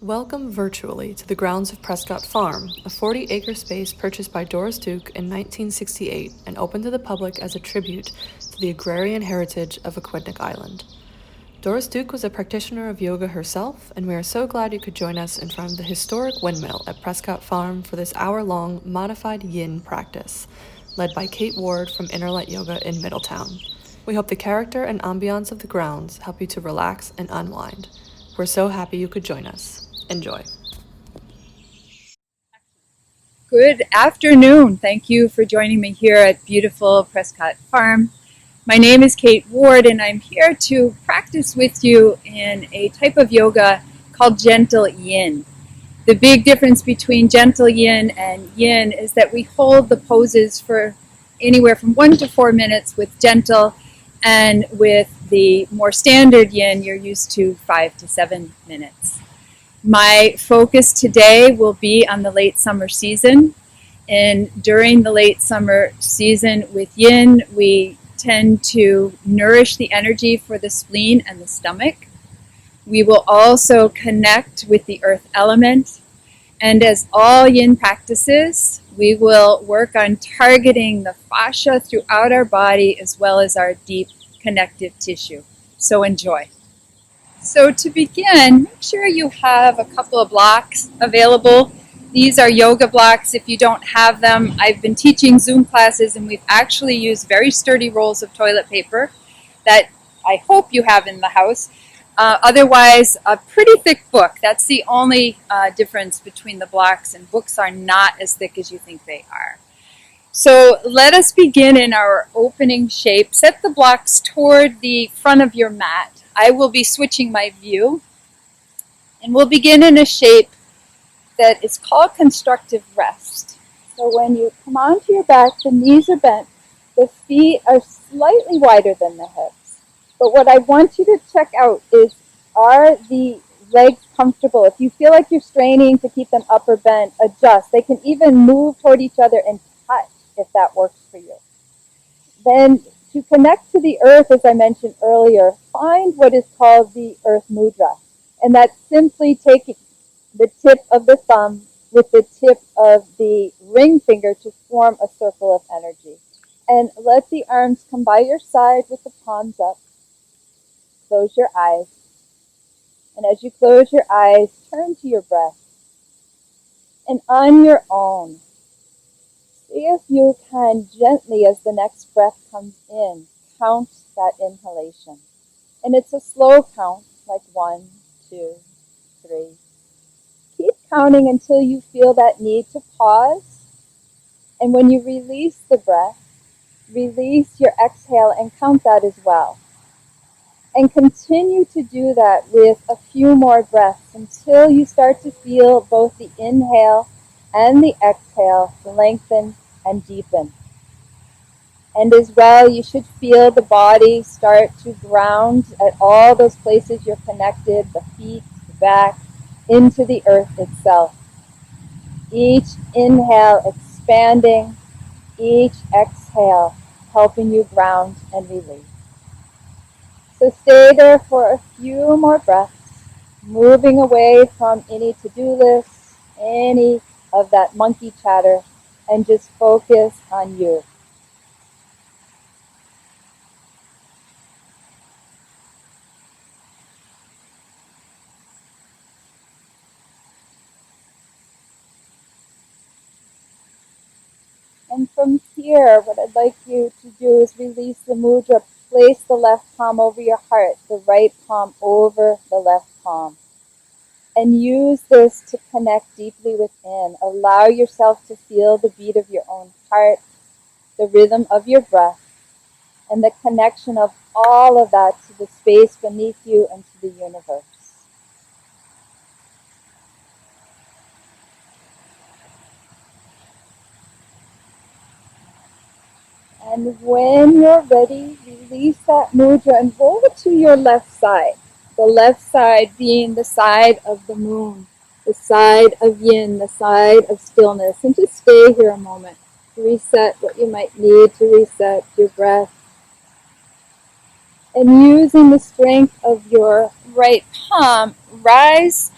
Welcome virtually to the grounds of Prescott Farm, a 40-acre space purchased by Doris Duke in 1968 and opened to the public as a tribute to the agrarian heritage of Aquidneck Island. Doris Duke was a practitioner of yoga herself, and we are so glad you could join us in front of the historic windmill at Prescott Farm for this hour-long modified yin practice, led by Kate Ward from Innerlight Yoga in Middletown. We hope the character and ambiance of the grounds help you to relax and unwind. We're so happy you could join us. Enjoy. Good afternoon. Thank you for joining me here at beautiful Prescott Farm. My name is Kate Ward, and I'm here to practice with you in a type of yoga called gentle yin. The big difference between gentle yin and yin is that we hold the poses for anywhere from 1 to 4 minutes with gentle, and with the more standard yin, you're used to 5 to 7 minutes. My focus today will be on the late summer season, and during the late summer season with yin, we tend to nourish the energy for the spleen and the stomach. We will also connect with the earth element, and as all yin practices, we will work on targeting the fascia throughout our body as well as our deep connective tissue. So enjoy. So to begin, make sure you have a couple of blocks available. These are yoga blocks. If you don't have them, I've been teaching Zoom classes, and we've actually used very sturdy rolls of toilet paper that I hope you have in the house. Otherwise, a pretty thick book. That's the only difference between the blocks, and books are not as thick as you think they are. So let us begin in our opening shape. Set the blocks toward the front of your mat. I will be switching my view, and we'll begin in a shape that is called Constructive Rest. So when you come onto your back, the knees are bent, the feet are slightly wider than the hips. But what I want you to check out is, are the legs comfortable? If you feel like you're straining to keep them up or bent, adjust. They can even move toward each other and touch if that works for you. Then to connect to the earth, as I mentioned earlier, find what is called the Earth Mudra. And that's simply taking the tip of the thumb with the tip of the ring finger to form a circle of energy. And let the arms come by your side with the palms up. Close your eyes. And as you close your eyes, turn to your breath. And on your own, see if you can gently, as the next breath comes in, count that inhalation. And it's a slow count, like 1, 2, 3. Keep counting until you feel that need to pause. And when you release the breath, release your exhale and count that as well. And continue to do that with a few more breaths until you start to feel both the inhale and the exhale lengthen and deepen. And as well, you should feel the body start to ground at all those places you're connected, the feet, the back, into the earth itself. Each inhale expanding, each exhale helping you ground and release. So stay there for a few more breaths, moving away from any to-do lists, any of that monkey chatter, and just focus on you. And from here, what I'd like you to do is release the mudra. Place the left palm over your heart, the right palm over the left palm. And use this to connect deeply within. Allow yourself to feel the beat of your own heart, the rhythm of your breath, and the connection of all of that to the space beneath you and to the universe. And when you're ready, release that mudra and roll it to your left side. The left side being the side of the moon, the side of yin, the side of stillness. And just stay here a moment to reset what you might need to reset your breath. And using the strength of your right palm, rise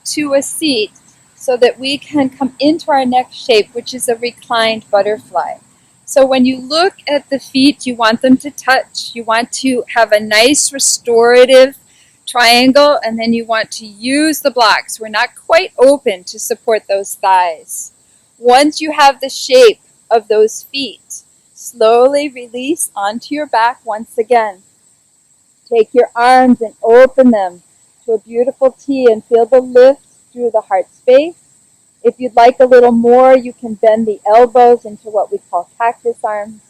to a seat so that we can come into our next shape, which is a reclined butterfly. So when you look at the feet, you want them to touch. You want to have a nice restorative triangle, and then you want to use the blocks. We're not quite open to support those thighs. Once you have the shape of those feet, slowly release onto your back once again. Take your arms and open them to a beautiful T and feel the lift through the heart space. If you'd like a little more, you can bend the elbows into what we call cactus arms.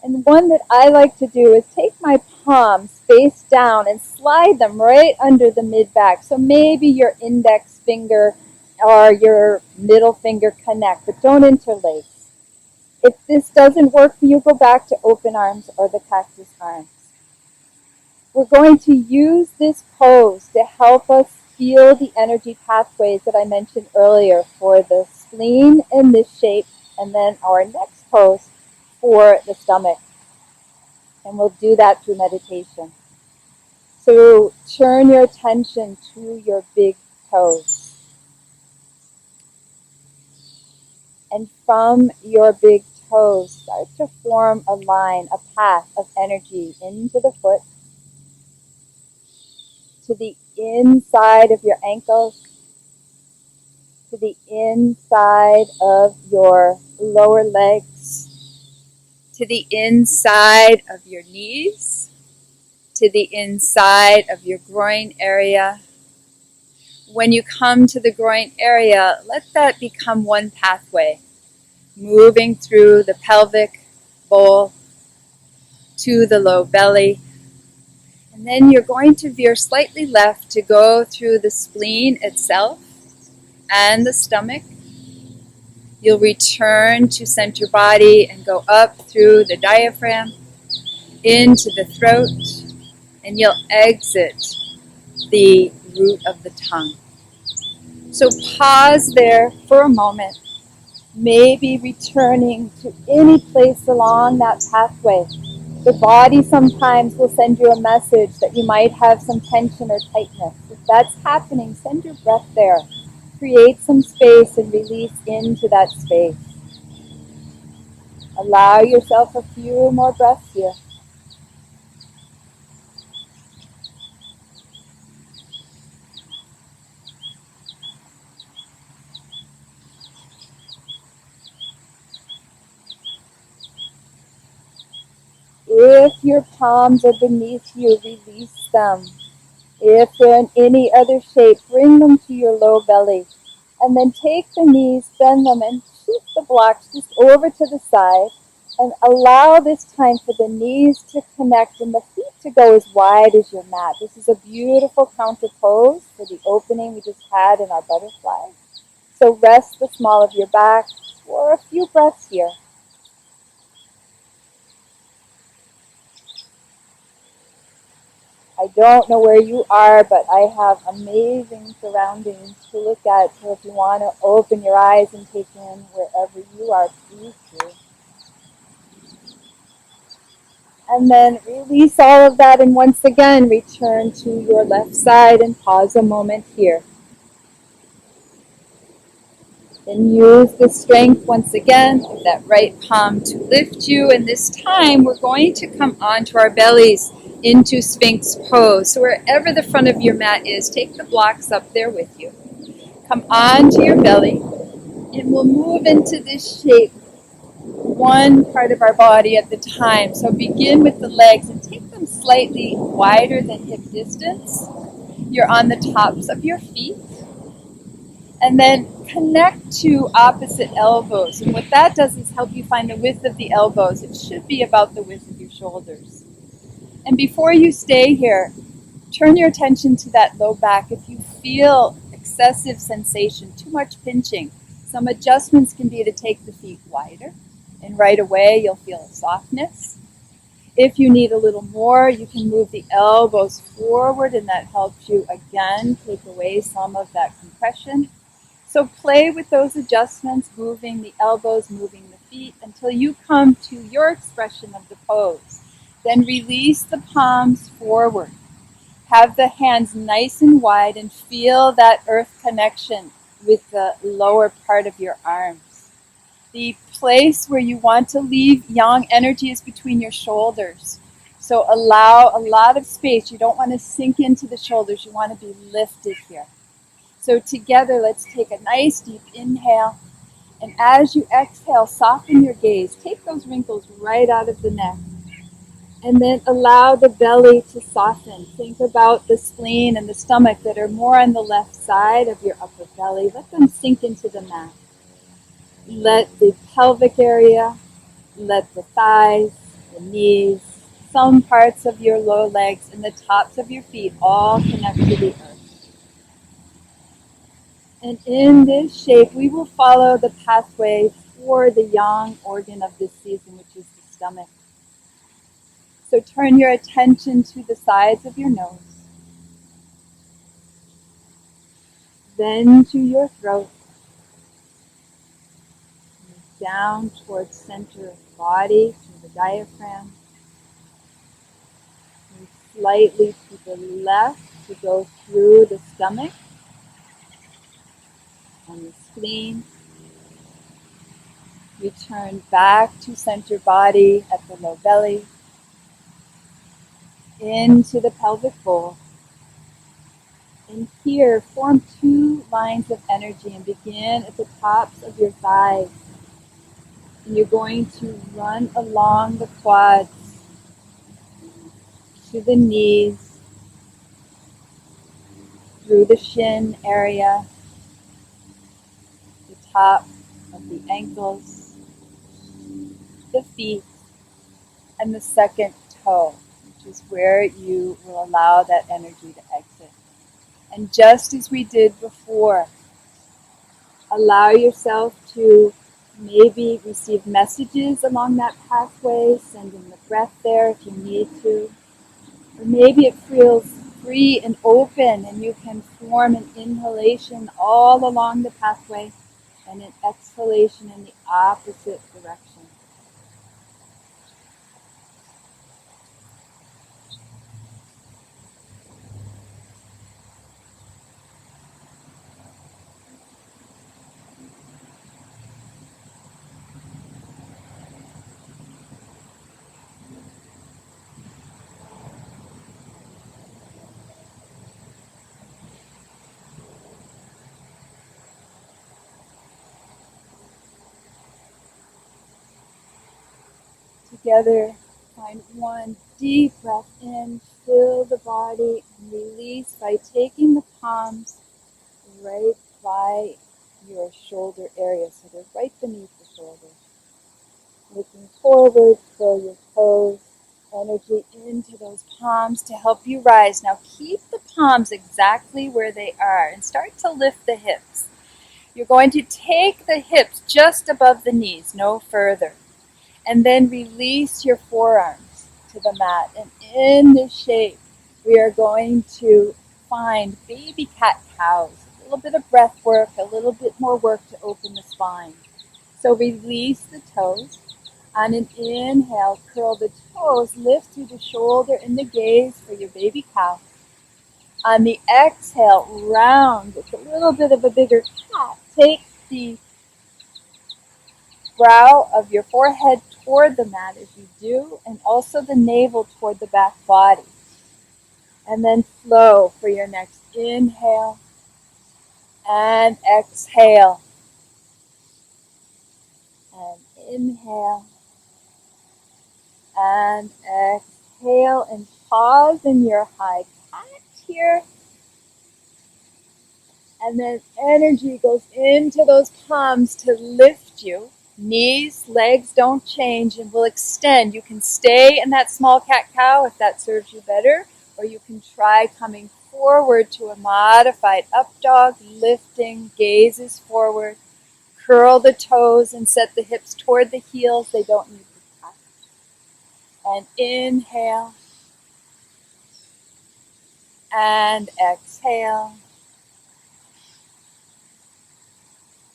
And one that I like to do is take my palms face down and slide them right under the mid-back. So maybe your index finger or your middle finger connect, but don't interlace. If this doesn't work for you, go back to open arms or the cactus arms. We're going to use this pose to help us feel the energy pathways that I mentioned earlier for the spleen in this shape, and then our next pose for the stomach. And we'll do that through meditation. So turn your attention to your big toes. And from your big toes, start to form a line, a path of energy into the foot, to the inside of your ankles, to the inside of your lower legs, to the inside of your knees, to the inside of your groin area. When you come to the groin area, let that become one pathway, moving through the pelvic bowl to the low belly. And then you're going to veer slightly left to go through the spleen itself and the stomach. You'll return to center body and go up through the diaphragm, into the throat, and you'll exit the root of the tongue. So pause there for a moment, maybe returning to any place along that pathway. The body sometimes will send you a message that you might have some tension or tightness. If that's happening, send your breath there. Create some space and release into that space. Allow yourself a few more breaths here. If your palms are beneath you, release them. If they're in any other shape, bring them to your low belly. And then take the knees, bend them, and shift the blocks just over to the side. And allow this time for the knees to connect and the feet to go as wide as your mat. This is a beautiful counter pose for the opening we just had in our butterfly. So rest the small of your back for a few breaths here. I don't know where you are, but I have amazing surroundings to look at. So if you want to open your eyes and take in wherever you are, please do. And then release all of that, and once again return to your left side and pause a moment here. Then use the strength once again of that right palm to lift you, and this time we're going to come onto our bellies into Sphinx Pose. So wherever the front of your mat is, take the blocks up there with you. Come onto your belly, and we'll move into this shape, one part of our body at the time. So begin with the legs and take them slightly wider than hip distance. You're on the tops of your feet. And then connect to opposite elbows. And what that does is help you find the width of the elbows. It should be about the width of your shoulders. And before you stay here, turn your attention to that low back. If you feel excessive sensation, too much pinching, some adjustments can be to take the feet wider. And right away, you'll feel a softness. If you need a little more, you can move the elbows forward, and that helps you, again, take away some of that compression. So play with those adjustments, moving the elbows, moving the feet, until you come to your expression of the pose. Then release the palms forward. Have the hands nice and wide and feel that earth connection with the lower part of your arms. The place where you want to leave yang energy is between your shoulders. So allow a lot of space. You don't want to sink into the shoulders. You want to be lifted here. So together, let's take a nice deep inhale. And as you exhale, soften your gaze. Take those wrinkles right out of the neck. And then allow the belly to soften. Think about the spleen and the stomach that are more on the left side of your upper belly. Let them sink into the mat. Let the pelvic area, let the thighs, the knees, some parts of your lower legs, and the tops of your feet all connect to the earth. And in this shape, we will follow the pathway for the yang organ of this season, which is the stomach. So turn your attention to the sides of your nose, then to your throat, down towards center of body, to the diaphragm. And slightly to the left to go through the stomach and the spleen. Return back to center body at the low belly, into the pelvic bowl. And here, form 2 lines of energy and begin at the tops of your thighs. And you're going to run along the quads to the knees, through the shin area, the top of the ankles, the feet, and the second toe, which is where you will allow that energy to exit. And just as we did before, allow yourself to maybe receive messages along that pathway, sending the breath there if you need to. Or maybe it feels free and open and you can form an inhalation all along the pathway and an exhalation in the opposite direction. Together, find one deep breath in, fill the body, and release by taking the palms right by your shoulder area, so they're right beneath the shoulder. Looking forward, curl your toes, energy into those palms to help you rise. Now keep the palms exactly where they are and start to lift the hips. You're going to take the hips just above the knees, no further. And then release your forearms to the mat. And in this shape, we are going to find baby cat-cows. A little bit of breath work, a little bit more work to open the spine. So release the toes. On an inhale, curl the toes, lift through the shoulder and the gaze for your baby cow. On the exhale, round with a little bit of a bigger cat. Take the brow of your forehead toward the mat as you do, and also the navel toward the back body. And then flow for your next inhale and exhale. And inhale and exhale, and pause in your high cat here. And then energy goes into those palms to lift you. Knees, legs don't change and will extend. You can stay in that small cat-cow if that serves you better, or you can try coming forward to a modified up dog, lifting, gazes forward. Curl the toes and set the hips toward the heels. They don't need to touch. And inhale. And exhale.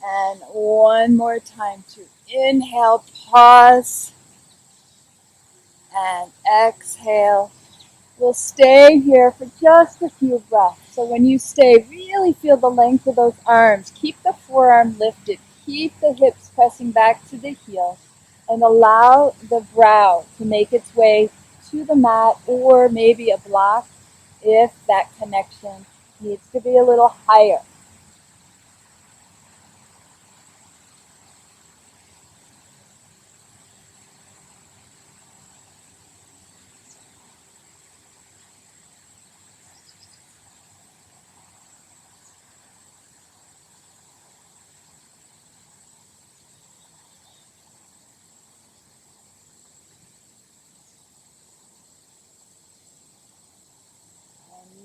And one more time to inhale, pause, and exhale. We'll stay here for just a few breaths. So when you stay, really feel the length of those arms. Keep the forearm lifted. Keep the hips pressing back to the heel. And allow the brow to make its way to the mat or maybe a block if that connection needs to be a little higher.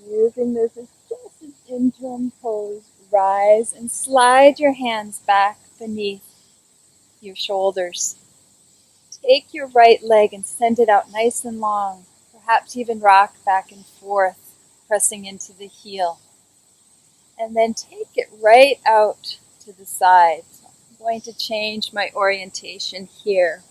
Using this as just an interim pose, rise and slide your hands back beneath your shoulders. Take your right leg and send it out nice and long, perhaps even rock back and forth, pressing into the heel. And then take it right out to the side. So I'm going to change my orientation here.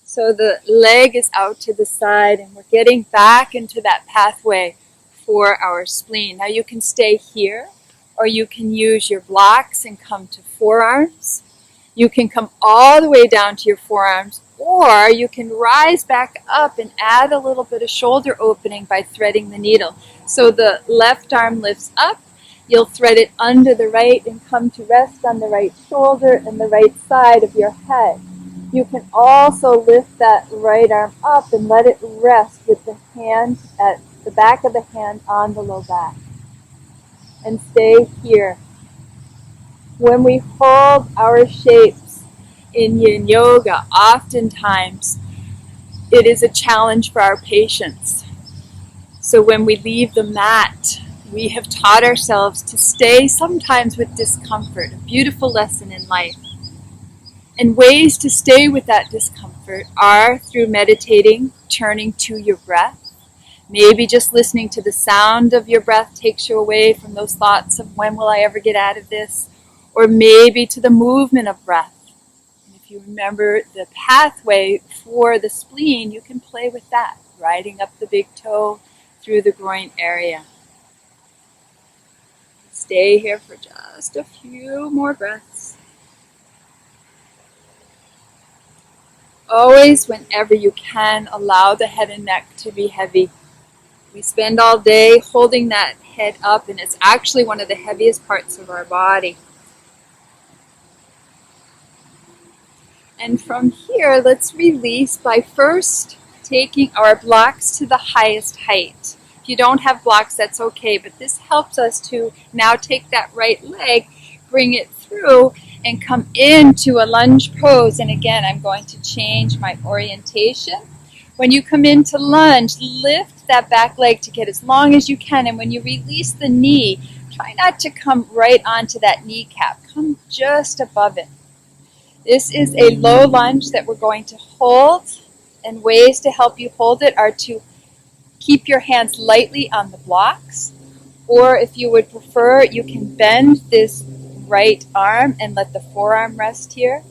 So the leg is out to the side and we're getting back into that pathway for our spleen. Now you can stay here or you can use your blocks and come to forearms. You can come all the way down to your forearms or you can rise back up and add a little bit of shoulder opening by threading the needle. So the left arm lifts up, you'll thread it under the right and come to rest on the right shoulder and the right side of your head. You can also lift that right arm up and let it rest with the hand at the back of the hand on the low back. And stay here. When we hold our shapes in yin yoga, oftentimes it is a challenge for our patience. So when we leave the mat, we have taught ourselves to stay sometimes with discomfort, a beautiful lesson in life. And ways to stay with that discomfort are through meditating, turning to your breath. Maybe just listening to the sound of your breath takes you away from those thoughts of when will I ever get out of this? Or maybe to the movement of breath. And if you remember the pathway for the spleen, you can play with that, riding up the big toe through the groin area. Stay here for just a few more breaths. Always, whenever you can, allow the head and neck to be heavy. We spend all day holding that head up, and it's actually one of the heaviest parts of our body. And from here, let's release by first taking our blocks to the highest height. If you don't have blocks, that's okay, but this helps us to now take that right leg, bring it through, and come into a lunge pose. And again, I'm going to change my orientation. When you come into lunge, lift that back leg to get as long as you can. And when you release the knee, try not to come right onto that kneecap. Come just above it. This is a low lunge that we're going to hold. And ways to help you hold it are to keep your hands lightly on the blocks. Or if you would prefer, you can bend this right arm and let the forearm rest here.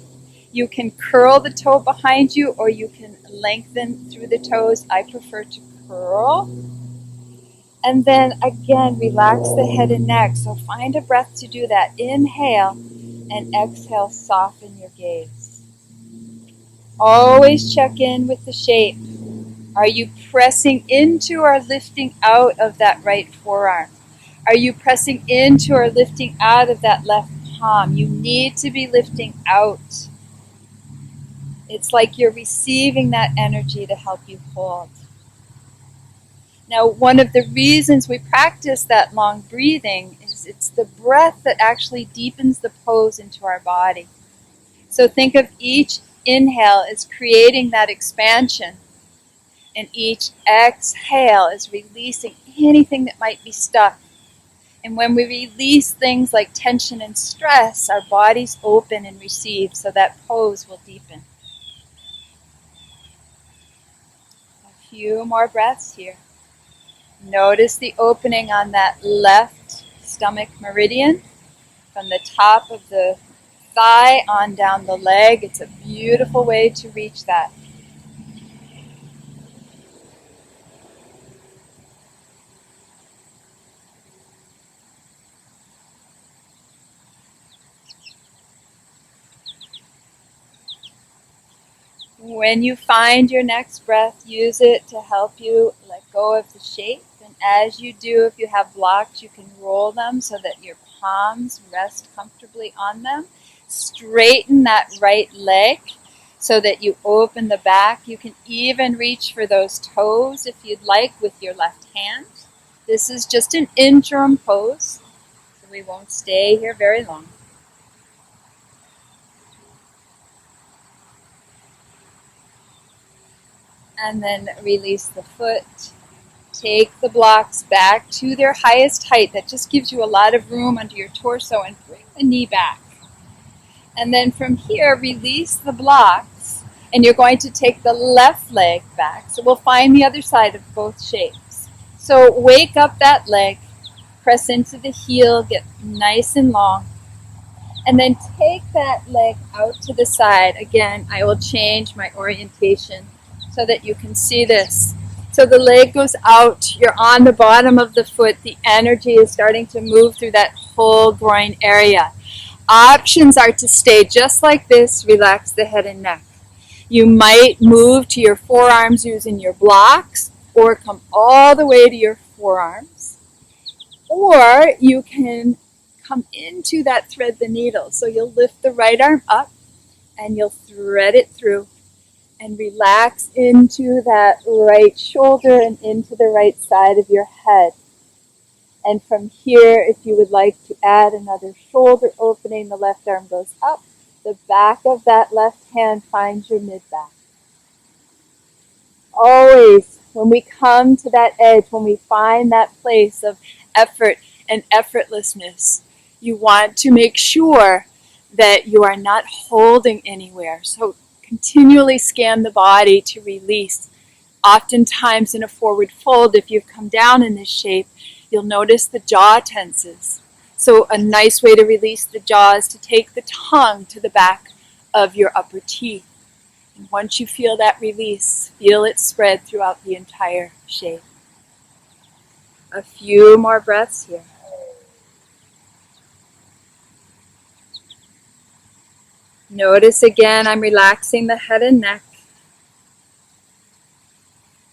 You can curl the toe behind you or you can lengthen through the toes. I prefer to curl. And then again, relax the head and neck. So find a breath to do that. Inhale and exhale, soften your gaze. Always check in with the shape. Are you pressing into or lifting out of that right forearm? Are you pressing into or lifting out of that left palm? You need to be lifting out. It's like you're receiving that energy to help you hold. Now, one of the reasons we practice that long breathing is it's the breath that actually deepens the pose into our body. So think of each inhale as creating that expansion, and each exhale is releasing anything that might be stuck. And when we release things like tension and stress, our bodies open and receive, so that pose will deepen. A few more breaths here. Notice the opening on that left stomach meridian from the top of the thigh on down the leg. It's a beautiful way to reach that. When you find your next breath, use it to help you let go of the shape. And as you do, if you have blocks, you can roll them so that your palms rest comfortably on them. Straighten that right leg so that you open the back. You can even reach for those toes if you'd like with your left hand. This is just an interim pose, so we won't stay here very long. And then release the foot. Take the blocks back to their highest height. That just gives you a lot of room under your torso, and bring the knee back. And then from here, release the blocks, and you're going to take the left leg back. So we'll find the other side of both shapes. So wake up that leg, press into the heel, get nice and long, and then take that leg out to the side. Again, I will change my orientation so that you can see this. So the leg goes out, you're on the bottom of the foot, the energy is starting to move through that whole groin area. Options are to stay just like this, relax the head and neck. You might move to your forearms using your blocks, or come all the way to your forearms. Or you can come into that thread the needle. So you'll lift the right arm up and you'll thread it through and relax into that right shoulder and into the right side of your head. And from here, if you would like to add another shoulder opening, the left arm goes up. The back of that left hand finds your mid-back. Always, when we come to that edge, when we find that place of effort and effortlessness, you want to make sure that you are not holding anywhere. So continually scan the body to release. Oftentimes in a forward fold, if you've come down in this shape, you'll notice the jaw tenses. So a nice way to release the jaw is to take the tongue to the back of your upper teeth. And once you feel that release, feel it spread throughout the entire shape. A few more breaths here. Notice again, I'm relaxing the head and neck.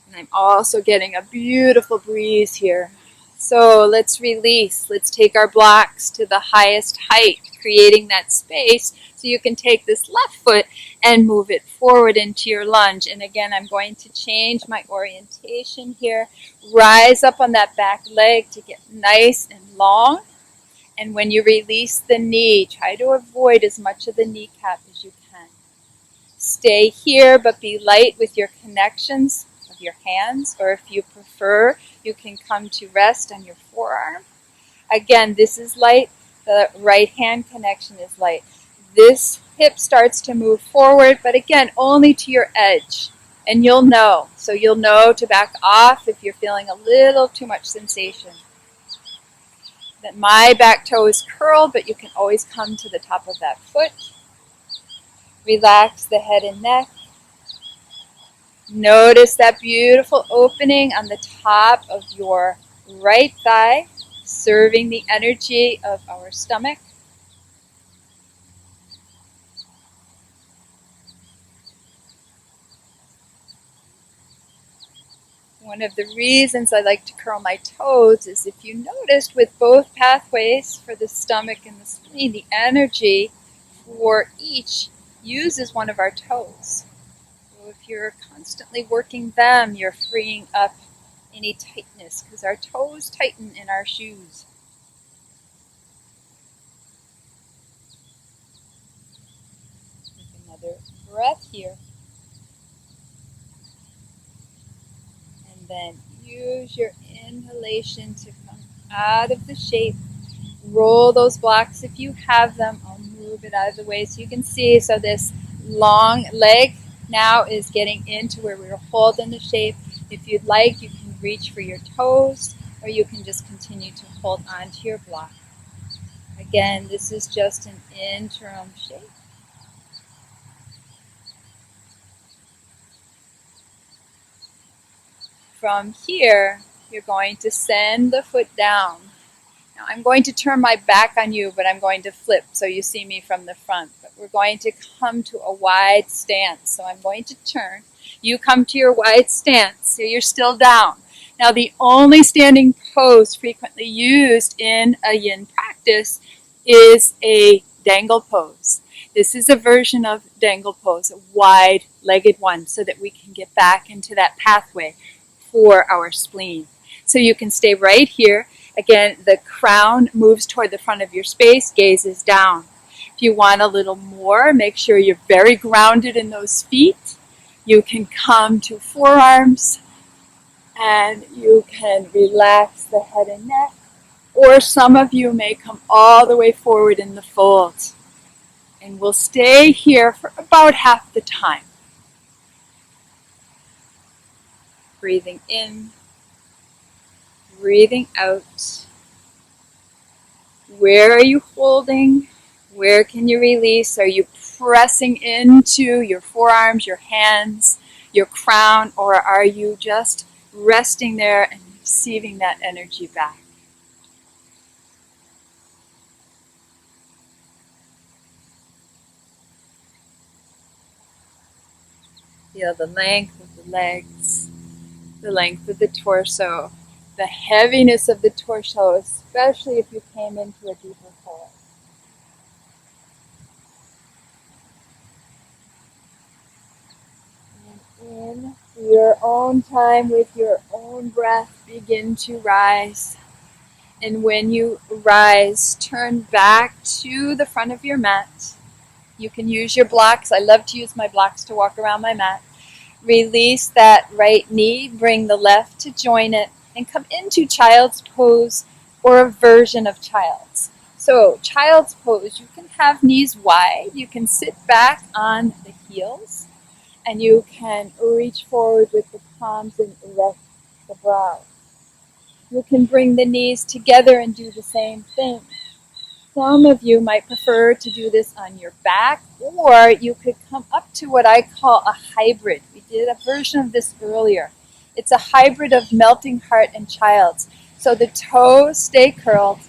And I'm also getting a beautiful breeze here. So let's release. Let's take our blocks to the highest height, creating that space so you can take this left foot and move it forward into your lunge. And again, I'm going to change my orientation here. Rise up on that back leg to get nice and long. And when you release the knee, try to avoid as much of the kneecap as you can. Stay here, but be light with your connections of your hands, or if you prefer, you can come to rest on your forearm. Again, this is light. The right hand connection is light. This hip starts to move forward, but again, only to your edge. And you'll know. So you'll know to back off if you're feeling a little too much sensation. That my back toe is curled, but you can always come to the top of that foot. Relax the head and neck. Notice that beautiful opening on the top of your right thigh, serving the energy of our stomach. One of the reasons I like to curl my toes is, if you noticed, with both pathways for the stomach and the spleen, the energy for each uses one of our toes. So if you're constantly working them, you're freeing up any tightness, because our toes tighten in our shoes. Take another breath here. And then use your inhalation to come out of the shape. Roll those blocks if you have them. I'll move it out of the way so you can see. So this long leg now is getting into where we were holding the shape. If you'd like, you can reach for your toes, or you can just continue to hold on to your block. Again, this is just an interim shape. From here, you're going to send the foot down. Now I'm going to turn my back on you, but I'm going to flip so you see me from the front. But we're going to come to a wide stance. So I'm going to turn. You come to your wide stance, so you're still down. Now the only standing pose frequently used in a yin practice is a dangle pose. This is a version of dangle pose, a wide-legged one, so that we can get back into that pathway for our spleen. So you can stay right here. Again, the crown moves toward the front of your space, gaze is down. If you want a little more, make sure you're very grounded in those feet. You can come to forearms, and you can relax the head and neck. Or some of you may come all the way forward in the fold. And we'll stay here for about half the time. Breathing in, breathing out. Where are you holding? Where can you release? Are you pressing into your forearms, your hands, your crown, or are you just resting there and receiving that energy back? Feel the length of the legs, the length of the torso, the heaviness of the torso, especially if you came into a deeper hole. And in your own time, with your own breath, begin to rise. And when you rise, turn back to the front of your mat. You can use your blocks. I love to use my blocks to walk around my mat. Release that right knee, bring the left to join it, and come into child's pose or a version of child's. So child's pose, you can have knees wide. You can sit back on the heels, and you can reach forward with the palms and rest the brow. You can bring the knees together and do the same thing. Some of you might prefer to do this on your back, or you could come up to what I call a hybrid. We did a version of this earlier. It's a hybrid of melting heart and child's. So the toes stay curled,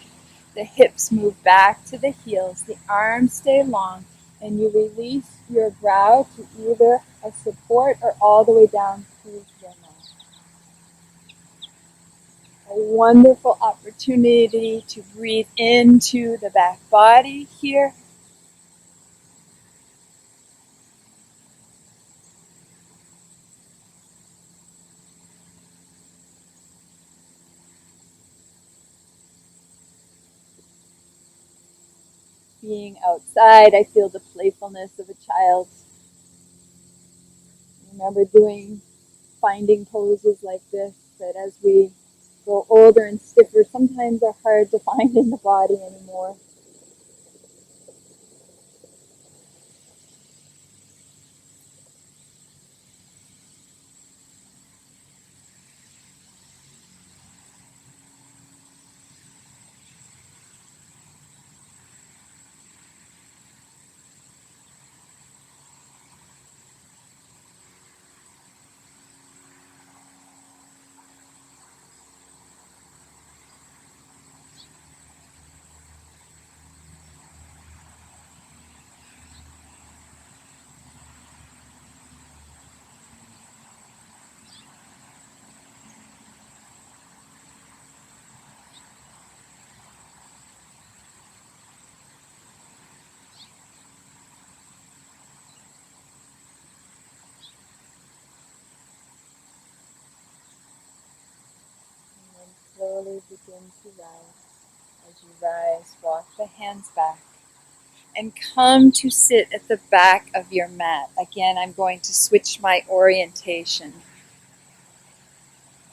the hips move back to the heels, the arms stay long, and you release your brow to either a support or all the way down to your mouth. A wonderful opportunity to breathe into the back body here. Being outside, I feel the playfulness of a child. I remember finding poses like this that as we grow older and stiffer, sometimes are hard to find in the body anymore. Slowly begin to rise. As you rise, walk the hands back and come to sit at the back of your mat. Again, I'm going to switch my orientation.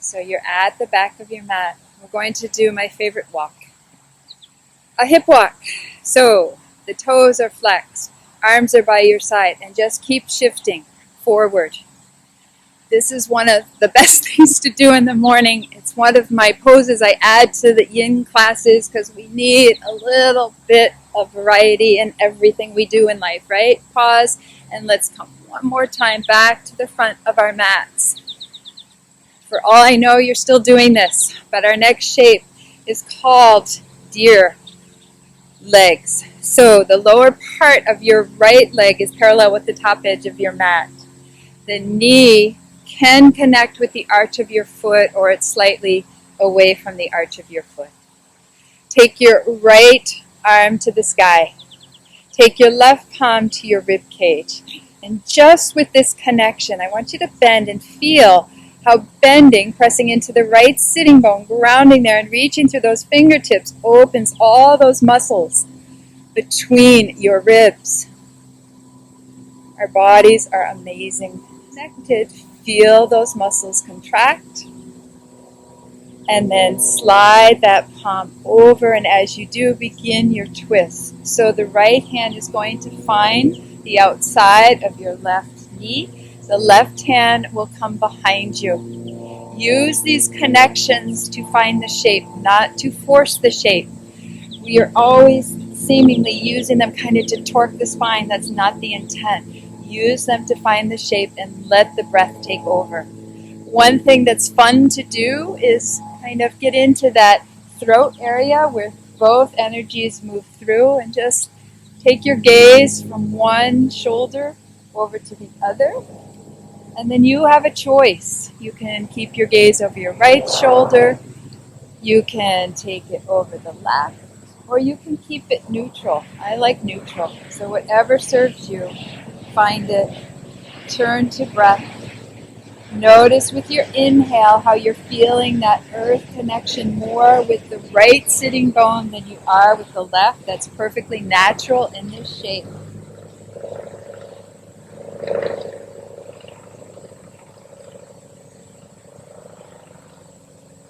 So you're at the back of your mat. We're going to do my favorite walk, a hip walk. So the toes are flexed, arms are by your side, and just keep shifting forward. This is one of the best things to do in the morning. It's one of my poses I add to the yin classes because we need a little bit of variety in everything we do in life, right? Pause, and let's come one more time back to the front of our mats. For all I know, you're still doing this, but our next shape is called deer legs. So the lower part of your right leg is parallel with the top edge of your mat. The knee can connect with the arch of your foot, or it's slightly away from the arch of your foot. Take your right arm to the sky. Take your left palm to your rib cage. And just with this connection, I want you to bend and feel how bending, pressing into the right sitting bone, grounding there and reaching through those fingertips opens all those muscles between your ribs. Our bodies are amazing connected. Feel those muscles contract. And then slide that palm over, and as you do, begin your twist. So the right hand is going to find the outside of your left knee. The left hand will come behind you. Use these connections to find the shape, not to force the shape. We are always seemingly using them kind of to torque the spine. That's not the intent. Use them to find the shape and let the breath take over. One thing that's fun to do is kind of get into that throat area where both energies move through, and just take your gaze from one shoulder over to the other. And then you have a choice. You can keep your gaze over your right shoulder, you can take it over the left, or you can keep it neutral. I like neutral. So whatever serves you, find it. Turn to breath. Notice with your inhale how you're feeling that earth connection more with the right sitting bone than you are with the left. That's perfectly natural in this shape.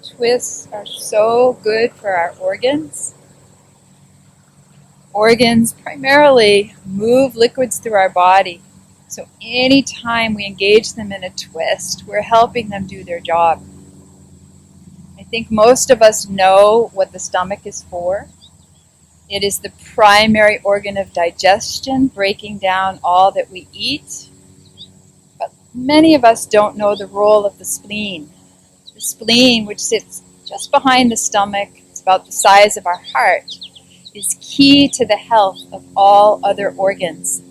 Twists are so good for our organs. Organs primarily move liquids through our body. So anytime we engage them in a twist, we're helping them do their job. I think most of us know what the stomach is for. It is the primary organ of digestion, breaking down all that we eat. But many of us don't know the role of the spleen. The spleen, which sits just behind the stomach, it's about the size of our heart, is key to the health of all other organs,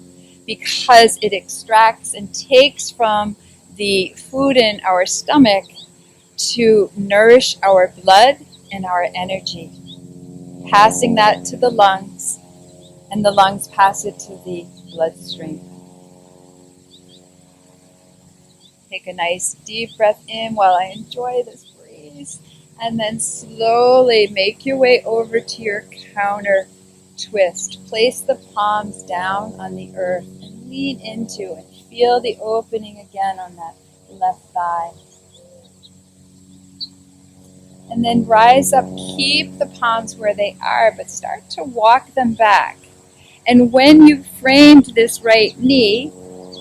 because it extracts and takes from the food in our stomach to nourish our blood and our energy, passing that to the lungs, and the lungs pass it to the bloodstream. Take a nice deep breath in while I enjoy this breeze, and then slowly make your way over to your counter twist. Place the palms down on the earth and lean into and feel the opening again on that left thigh. And then rise up, keep the palms where they are, but start to walk them back. And when you've framed this right knee,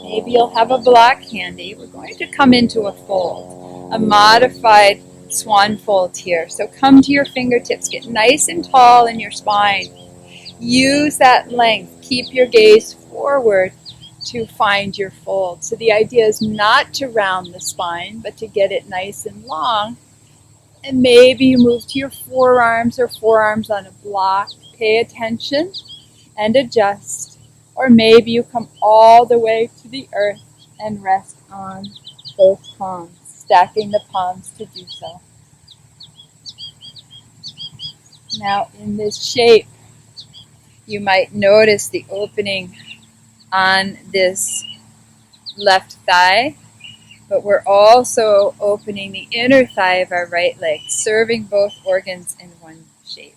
maybe you'll have a block handy. We're going to come into a fold, a modified swan fold here. So come to your fingertips, get nice and tall in your spine. Use that length, keep your gaze forward to find your fold. So the idea is not to round the spine, but to get it nice and long. And maybe you move to your forearms or forearms on a block. Pay attention and adjust. Or maybe you come all the way to the earth and rest on both palms, stacking the palms to do so. Now in this shape, you might notice the opening on this left thigh, but we're also opening the inner thigh of our right leg, serving both organs in one shape.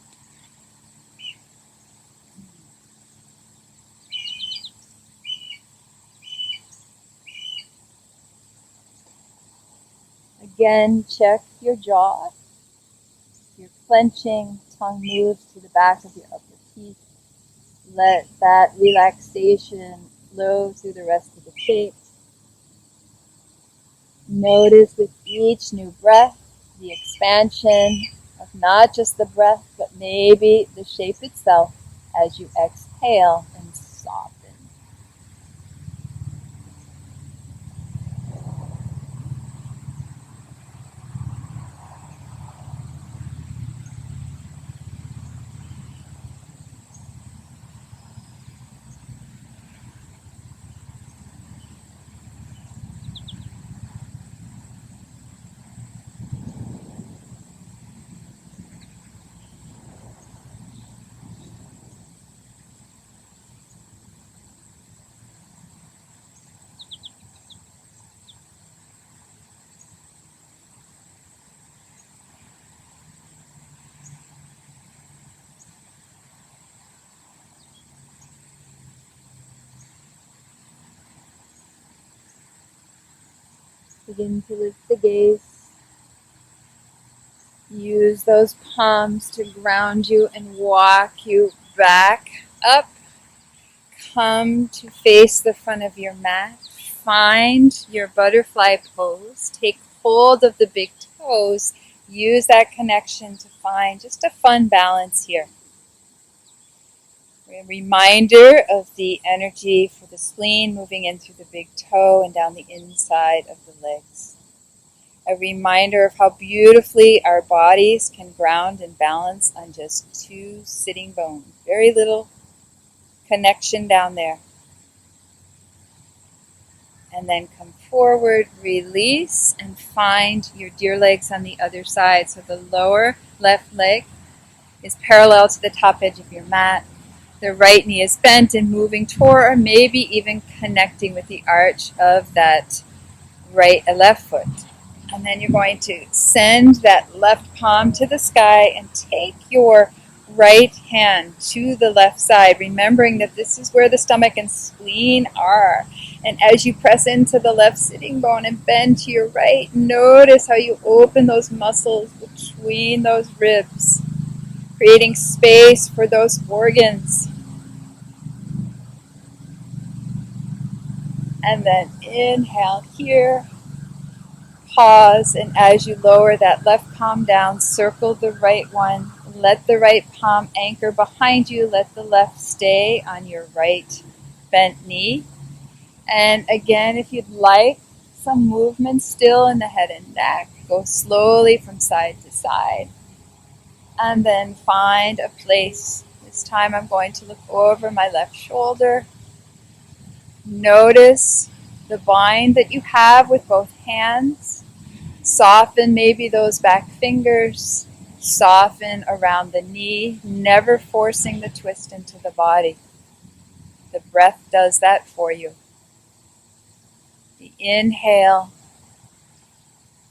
Again, check your jaw. You're clenching, tongue moves to the back of your upper teeth. Let that relaxation flow through the rest of the shape. Notice with each new breath the expansion of not just the breath, but maybe the shape itself as you exhale and soften. Begin to lift the gaze. Use those palms to ground you and walk you back up. Come to face the front of your mat. Find your butterfly pose. Take hold of the big toes. Use that connection to find just a fun balance here. A reminder of the energy for the spleen moving in through the big toe and down the inside of the legs. A reminder of how beautifully our bodies can ground and balance on just two sitting bones. Very little connection down there. And then come forward, release, and find your deer legs on the other side. So the lower left leg is parallel to the top edge of your mat. The right knee is bent and moving toward, or maybe even connecting with the arch of that left foot. And then you're going to send that left palm to the sky and take your right hand to the left side, remembering that this is where the stomach and spleen are. And as you press into the left sitting bone and bend to your right, notice how you open those muscles between those ribs, creating space for those organs. And then inhale here, pause, and as you lower that left palm down, circle the right one. Let the right palm anchor behind you. Let the left stay on your right bent knee. And again, if you'd like some movement still in the head and neck, go slowly from side to side. And then find a place. This time I'm going to look over my left shoulder. Notice the bind that you have with both hands. Soften maybe those back fingers. Soften around the knee, never forcing the twist into the body. The breath does that for you. The inhale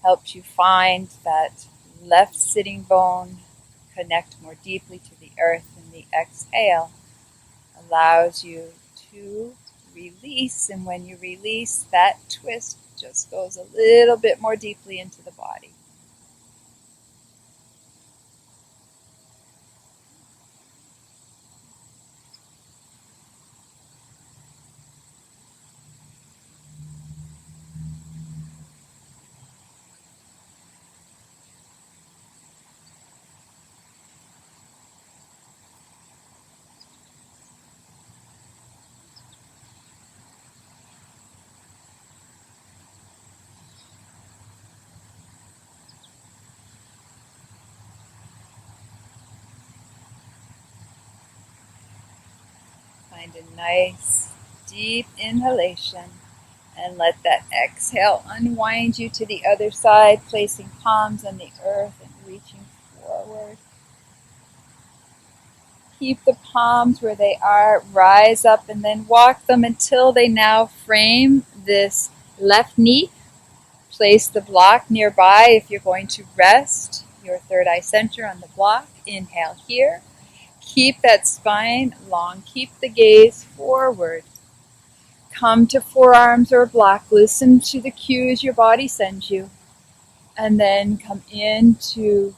helps you find that left sitting bone, connect more deeply to the earth, and the exhale allows you to release, and when you release, that twist just goes a little bit more deeply into the body. Find a nice deep inhalation and let that exhale unwind you to the other side, placing palms on the earth and reaching forward. Keep the palms where they are, rise up and then walk them until they now frame this left knee. Place the block nearby if you're going to rest your third eye center on the block. Inhale here. Keep that spine long. Keep the gaze forward. Come to forearms or block. Listen to the cues your body sends you. And then come into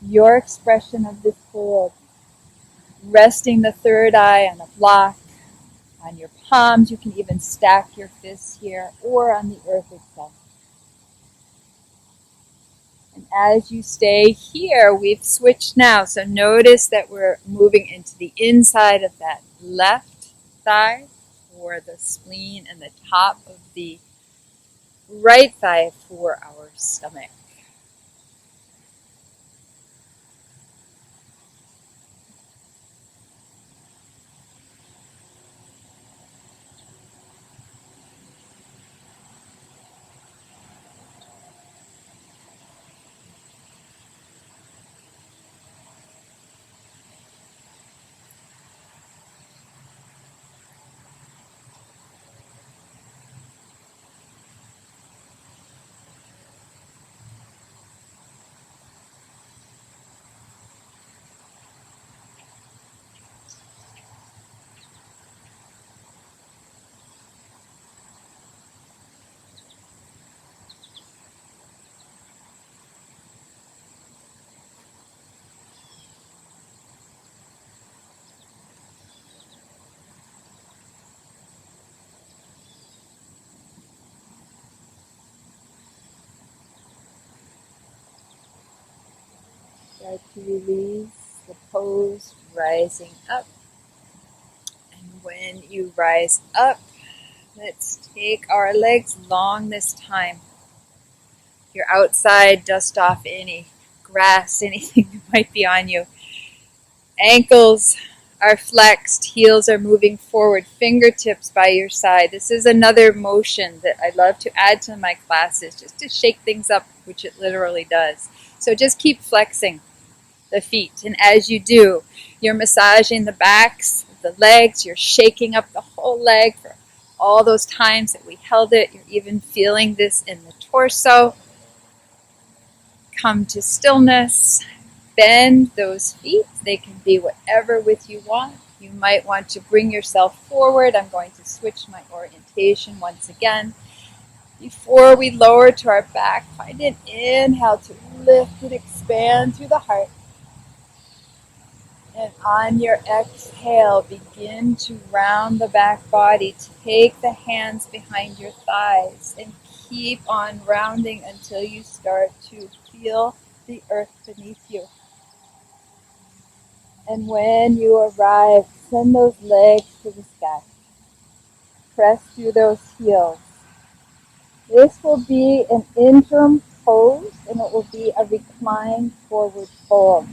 your expression of this hold. Resting the third eye on a block, on your palms. You can even stack your fists here or on the earth itself. And as you stay here, we've switched now. So notice that we're moving into the inside of that left thigh for the spleen and the top of the right thigh for our stomach. Start to release the pose, rising up. And when you rise up, let's take our legs long this time. If you're outside, dust off any grass, anything that might be on you. Ankles are flexed, heels are moving forward, fingertips by your side. This is another motion that I love to add to my classes, just to shake things up, which it literally does. So just keep flexing the feet. And as you do, you're massaging the backs, the legs, you're shaking up the whole leg for all those times that we held it. You're even feeling this in the torso. Come to stillness. Bend those feet. They can be whatever width you want. You might want to bring yourself forward. I'm going to switch my orientation once again. Before we lower to our back, find an inhale to lift and expand through the heart. And on your exhale, begin to round the back body. Take the hands behind your thighs and keep on rounding until you start to feel the earth beneath you. And when you arrive, send those legs to the sky. Press through those heels. This will be an interim pose, and it will be a reclined forward fold.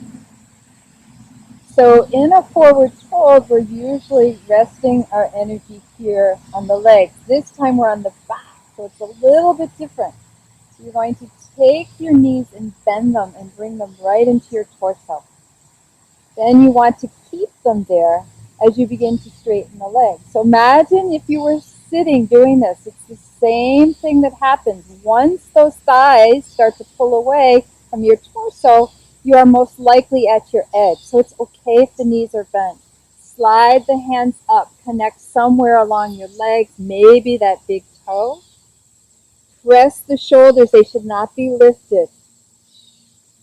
So in a forward fold, we're usually resting our energy here on the legs. This time we're on the back, so it's a little bit different. So you're going to take your knees and bend them and bring them right into your torso. Then you want to keep them there as you begin to straighten the legs. So imagine if you were sitting doing this. It's the same thing that happens. Once those thighs start to pull away from your torso, you are most likely at your edge. So it's okay if the knees are bent. Slide the hands up. Connect somewhere along your legs, maybe that big toe. Press the shoulders. They should not be lifted.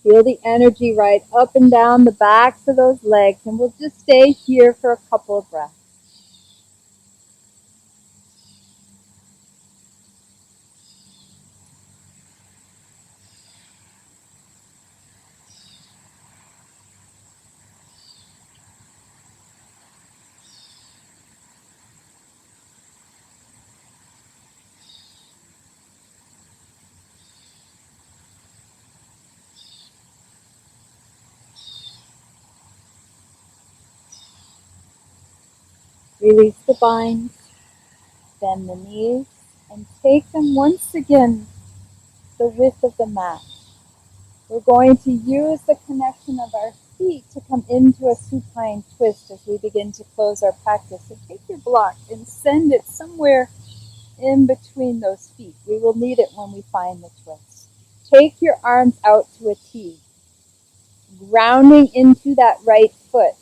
Feel the energy right up and down the backs of those legs, and we'll just stay here for a couple of breaths. Release the binds, bend the knees, and take them once again the width of the mat. We're going to use the connection of our feet to come into a supine twist as we begin to close our practice. So take your block and send it somewhere in between those feet. We will need it when we find the twist. Take your arms out to a T, grounding into that right foot.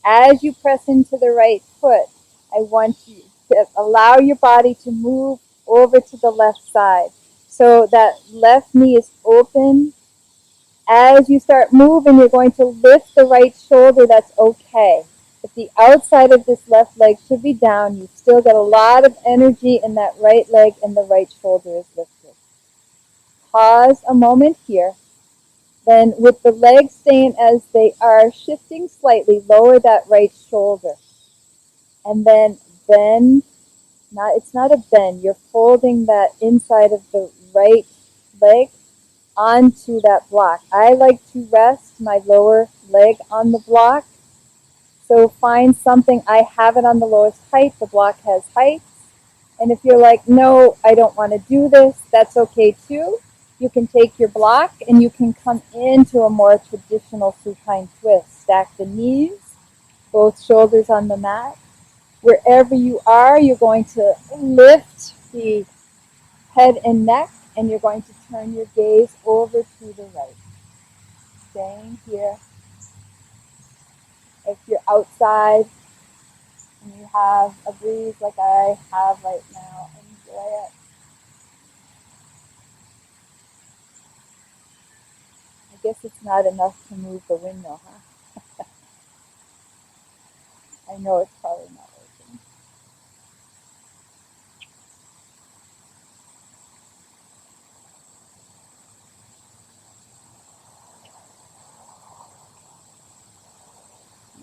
As you press into the right foot, I want you to allow your body to move over to the left side. So that left knee is open. As you start moving, you're going to lift the right shoulder. That's okay. But the outside of this left leg should be down. You've still got a lot of energy in that right leg, and the right shoulder is lifted. Pause a moment here. Then with the legs staying as they are, shifting slightly, lower that right shoulder. And then bend. It's not a bend. You're folding that inside of the right leg onto that block. I like to rest my lower leg on the block. So find something. I have it on the lowest height. The block has height. And if you're like, no, I don't want to do this, that's okay too. You can take your block and you can come into a more traditional supine twist. Stack the knees, both shoulders on the mat. Wherever you are, you're going to lift the head and neck, and you're going to turn your gaze over to the right. Staying here. If you're outside and you have a breeze like I have right now, enjoy it. I guess it's not enough to move the windmill, huh? I know it's probably not working.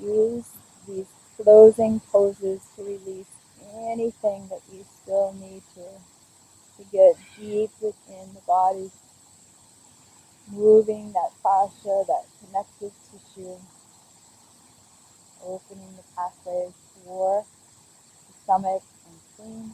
Use these closing poses to release anything that you still need to get deep within the body, moving that fascia, that connective tissue, opening the pathways for the stomach and spleen.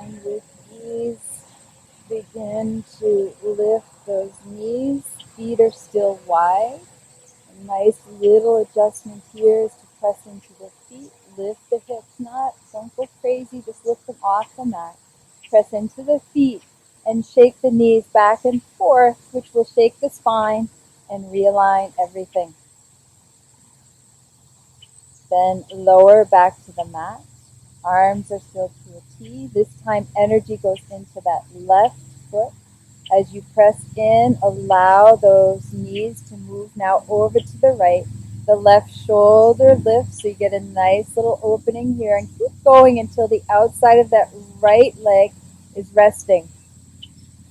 And with ease, begin to lift those knees. Feet are still wide. A nice little adjustment here is to press into the feet. Lift the hips not. Don't go crazy. Just lift them off the mat. Press into the feet and shake the knees back and forth, which will shake the spine and realign everything. Then lower back to the mat. Arms are still to a T. This time energy goes into that left foot. As you press in, allow those knees to move now over to the right. The left shoulder lifts, so you get a nice little opening here. And keep going until the outside of that right leg is resting.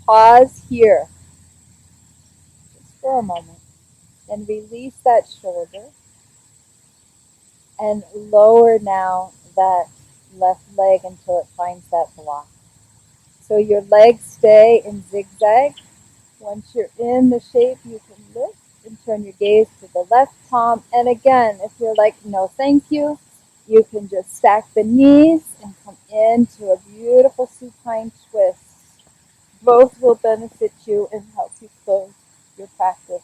Pause here, just for a moment. Then release that shoulder. And lower now that left leg until it finds that block. So your legs stay in zigzag. Once you're in the shape, you can lift and turn your gaze to the left palm. And again, if you're like, no thank you, you can just stack the knees and come into a beautiful supine twist. Both will benefit you and help you close your practice.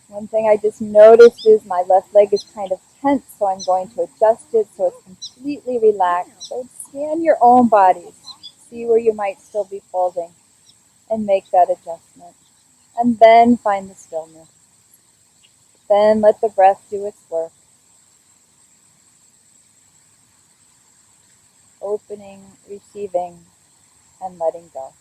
One thing I just noticed is my left leg is kind of tense, so I'm going to adjust it so it's completely relaxed. So scan your own bodies, see where you might still be folding, and make that adjustment. And then find the stillness. Then let the breath do its work. Opening, receiving, and letting go.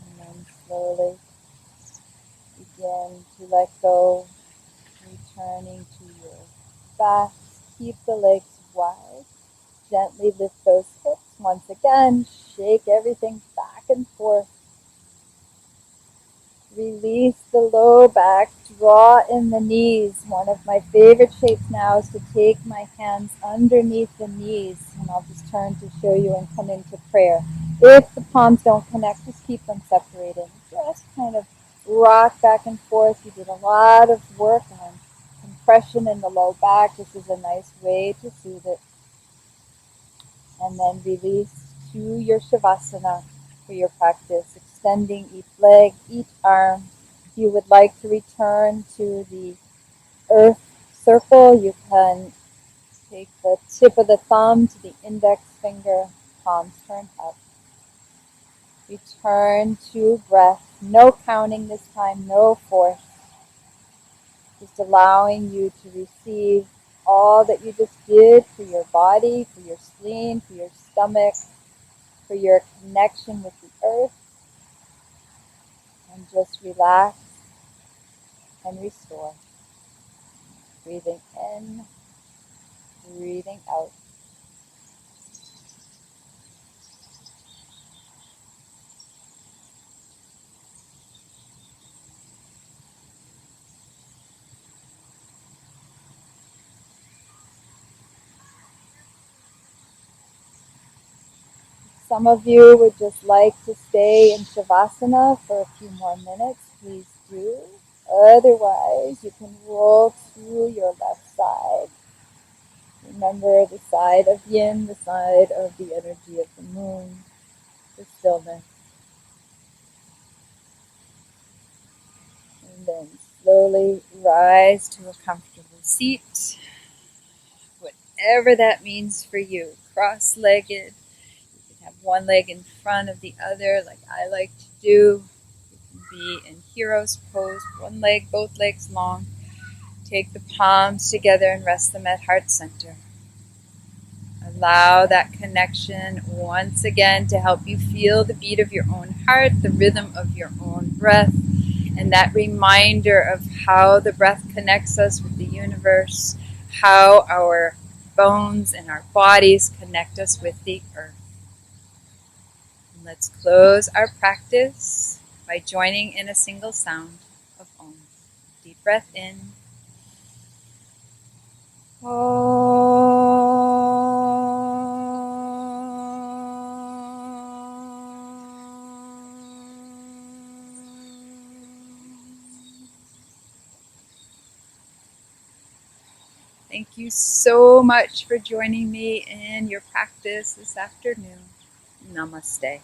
And then slowly begin to let go, returning to your back. Keep the legs wide. Gently lift those hips. Once again, shake everything back and forth. Release the low back, draw in the knees. One of my favorite shapes now is to take my hands underneath the knees, and I'll just turn to show you and come into prayer. If the palms don't connect, just keep them separated. Just kind of rock back and forth. You did a lot of work on compression in the low back. This is a nice way to soothe it. And then release to your Shavasana for your practice, extending each leg, each arm, you would like to return to the Earth circle, you can take the tip of the thumb to the index finger, palms turned up. Return to breath. No counting this time, no force. Just allowing you to receive all that you just did for your body, for your spleen, for your stomach, for your connection with the earth. And just relax and restore. Breathing in, breathing out. Some of you would just like to stay in Shavasana for a few more minutes. Please do. Otherwise, you can roll to your left side. Remember the side of yin, the side of the energy of the moon, the stillness. And then slowly rise to a comfortable seat, whatever that means for you. Cross-legged. You can have one leg in front of the other like I like to do. You can be in Hero's Pose, one leg, both legs long. Take the palms together and rest them at heart center. Allow that connection once again to help you feel the beat of your own heart, the rhythm of your own breath, and that reminder of how the breath connects us with the universe, how our bones and our bodies connect us with the earth. And let's close our practice by joining in a single sound of Om. Deep breath in. Thank you so much for joining me in your practice this afternoon. Namaste.